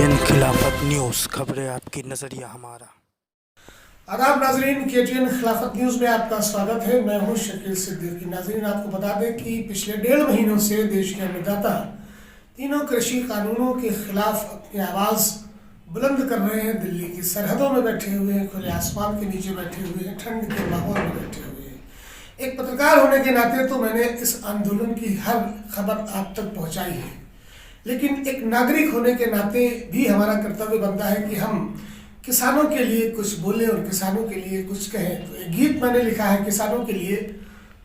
KTN खिलाफत news, खबरें आपकी नजरिया हमारा। आदाब नाजरीन, KTN खिलाफत न्यूज़ में आपका स्वागत है। मैं हूं शकील सिद्दीकी। नाजरीन, आपको बता दें कि पिछले 1.5 महीनों से देश के अन्नदाता तीनों कृषि कानूनों के खिलाफ अपनी आवाज़ बुलंद कर रहे हैं। दिल्ली की सरहदों में बैठे हुए हैं, खुले आसमान के नीचे बैठे हुए हैं, ठंड के माहौल में बैठे हुए हैं। एक पत्रकार होने के नाते तो मैंने इस आंदोलन की हर खबर आप तक पहुँचाई है, लेकिन एक नागरिक होने के नाते भी हमारा कर्तव्य बनता है कि हम किसानों के लिए कुछ बोलें और किसानों के लिए कुछ कहें। तो एक गीत मैंने लिखा है किसानों के लिए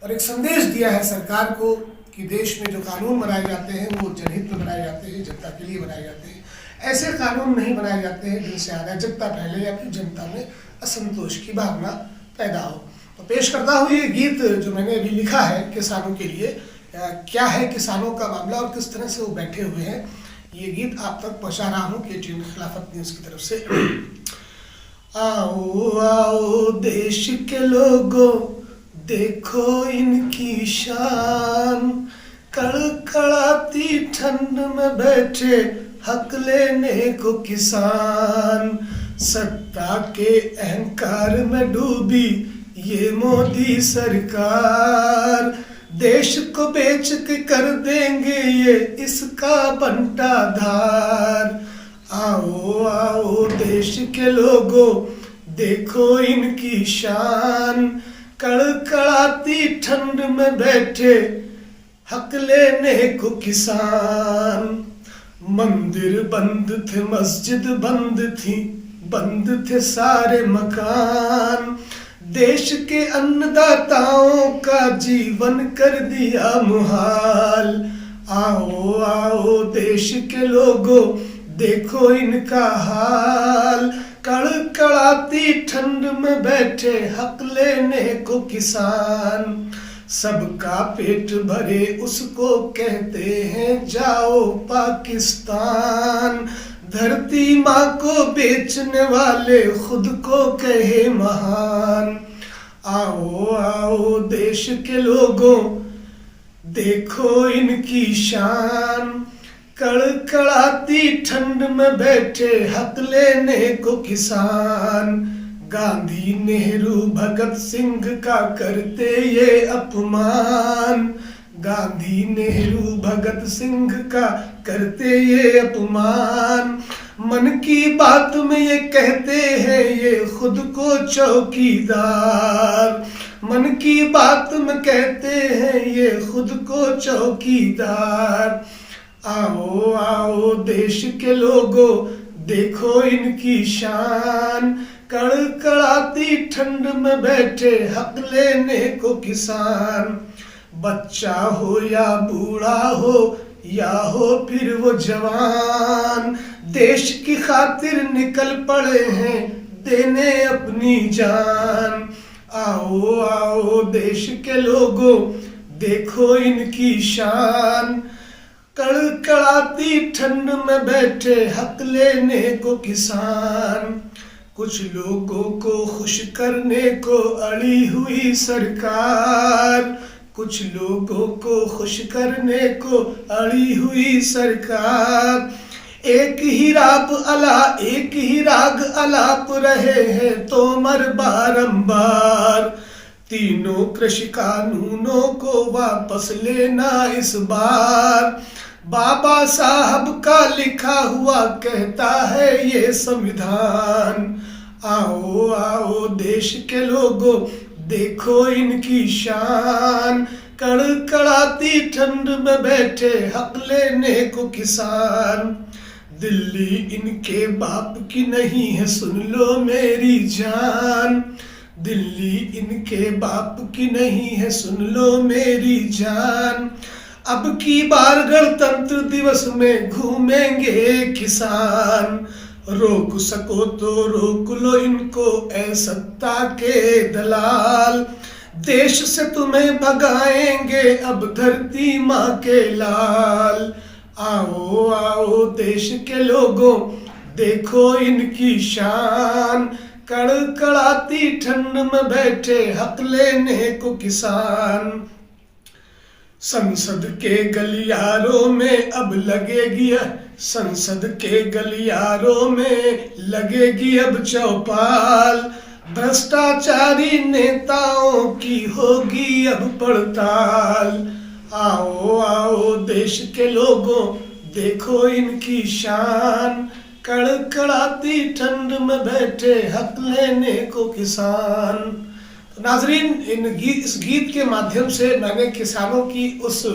और एक संदेश दिया है सरकार को कि देश में जो कानून बनाए जाते हैं वो जनहित में बनाए जाते हैं, जनता के लिए बनाए जाते हैं। ऐसे कानून नहीं बनाए जाते हैं जिनसे अराजकता फैले या फिर जनता में असंतोष की भावना पैदा हो। तो पेश करता हूँ ये गीत जो मैंने अभी लिखा है किसानों के लिए। क्या है किसानों का मामला और किस तरह से वो बैठे हुए हैं, ये गीत आप तक पहुंचा रहा हूँ KTN खिलाफत न्यूज़ की तरफ से। आओ आओ देश के लोगों, देखो इनकी शान, कड़कड़ाती ठंड में बैठे हक लेने को किसान। सत्ता के अहंकार में डूबी ये मोदी सरकार, देश को बेच के कर देंगे ये इसका बंटाधार। आओ आओ देश के लोगों, देखो इनकी शान, कड़कड़ाती ठंड में बैठे हक लेने को किसान। मंदिर बंद थे, मस्जिद बंद थी, बंद थे सारे मकान, देश के अन्नदाताओं का जीवन कर दिया मुहाल। आओ आओ देश के लोगों, देखो इनका हाल, कड़कड़ाती ठंड में बैठे हक लेने को किसान। सबका पेट भरे उसको कहते हैं जाओ पाकिस्तान, धरती माँ को बेचने वाले खुद को कहे महान। आओ आओ देश के लोगों, देखो इनकी शान, कड़कड़ाती ठंड में बैठे हक लेने को किसान। गांधी नेहरू भगत सिंह का करते ये अपमान, गांधी नेहरू भगत सिंह का करते ये अपमान। मन की बात में ये कहते हैं ये खुद को चौकीदार, मन की बात में कहते हैं ये खुद को चौकीदार। आओ आओ देश के लोगों, देखो इनकी शान, कड़कड़ाती ठंड में बैठे हक लेने को किसान। बच्चा हो या बूढ़ा हो या हो फिर वो जवान, देश की खातिर निकल पड़े हैं देने अपनी जान। आओ आओ देश के लोगों, देखो इनकी शान, कड़कड़ाती ठंड में बैठे हक लेने को किसान। कुछ लोगों को खुश करने को अड़ी हुई सरकार, कुछ लोगों को खुश करने को अड़ी हुई सरकार। एक ही राग अलाप रहे हैं तोमर बारंबार, तीनों कृषि कानूनों को वापस लेना इस बार। बाबा साहब का लिखा हुआ कहता है ये संविधान। आओ आओ देश के लोगों, देखो इनकी शान, कड़कड़ाती ठंड में बैठे हक लेने को किसान। दिल्ली इनके बाप की नहीं है सुन लो मेरी जान, दिल्ली इनके बाप की नहीं है सुन लो मेरी जान। अब की बार गणतंत्र दिवस में घूमेंगे किसान, रोक सको तो रोक लो इनको ऐ सत्ता के दलाल, देश से तुम्हें भगाएंगे अब धरती माँ के लाल। आओ आओ देश के लोगों, देखो इनकी शान, कड़कड़ाती ठंड में बैठे हक लेने को किसान। संसद के गलियारों में अब लगेगी, संसद के गलियारों में लगेगी अब चौपाल। भ्रष्टाचारी नेताओं की होगी अब पड़ताल। आओ आओ देश के लोगों देखो इनकी शान, कड़कड़ाती ठंड में बैठे हक लेने को किसान। तो नाजरीन, इस गीत के माध्यम से मैंने किसानों की उस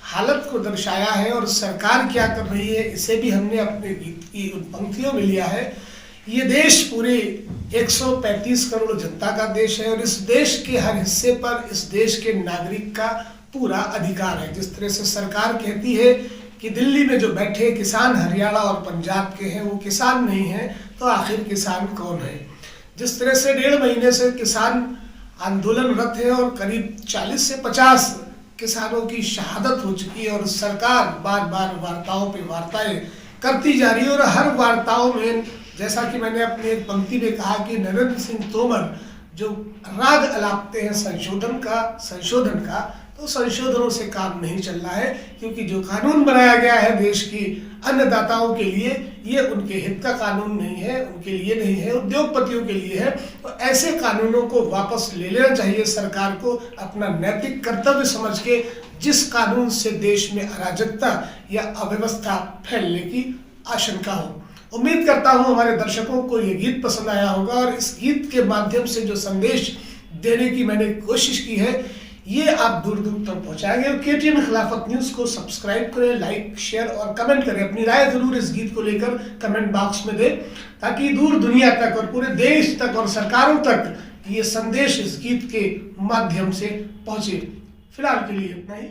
हालत को दर्शाया है और सरकार क्या कर रही है इसे भी हमने अपने गीत की उन पंक्तियों में लिया है। ये देश पूरे 135 करोड़ जनता का देश है और इस देश के हर हिस्से पर इस देश के नागरिक का पूरा अधिकार है। जिस तरह से सरकार कहती है कि दिल्ली में जो बैठे किसान हरियाणा और पंजाब के हैं वो किसान नहीं हैं, तो आखिर किसान कौन है। जिस तरह से 1.5 महीने से किसान आंदोलनरत है और करीब 40 से 50 किसानों की शहादत हो चुकी है और सरकार बार बार वार्ताओं पे वार्ताएं करती जा रही है। और हर वार्ताओं में, जैसा कि मैंने अपनी एक पंक्ति में कहा कि नरेंद्र सिंह तोमर जो राग अलापते हैं संशोधन का, तो संशोधनों से काम नहीं चल रहा है, क्योंकि जो कानून बनाया गया है देश की अन्नदाताओं के लिए ये उनके हित का कानून नहीं है, उनके लिए नहीं है, उद्योगपतियों के लिए है। तो ऐसे कानूनों को वापस ले लेना चाहिए सरकार को, अपना नैतिक कर्तव्य समझ के, जिस कानून से देश में अराजकता या अव्यवस्था फैलने की आशंका हो। उम्मीद करता हूं हमारे दर्शकों को ये गीत पसंद आया होगा और इस गीत के माध्यम से जो संदेश देने की मैंने कोशिश की है ये आप दूर दूर तक पहुंचाएंगे। और KTN खिलाफत न्यूज को सब्सक्राइब करें, लाइक, शेयर और कमेंट करें। अपनी राय जरूर इस गीत को लेकर कमेंट बॉक्स में दें, ताकि दूर दुनिया तक और पूरे देश तक और सरकारों तक ये संदेश इस गीत के माध्यम से पहुंचे। फिलहाल के लिए इतना ही।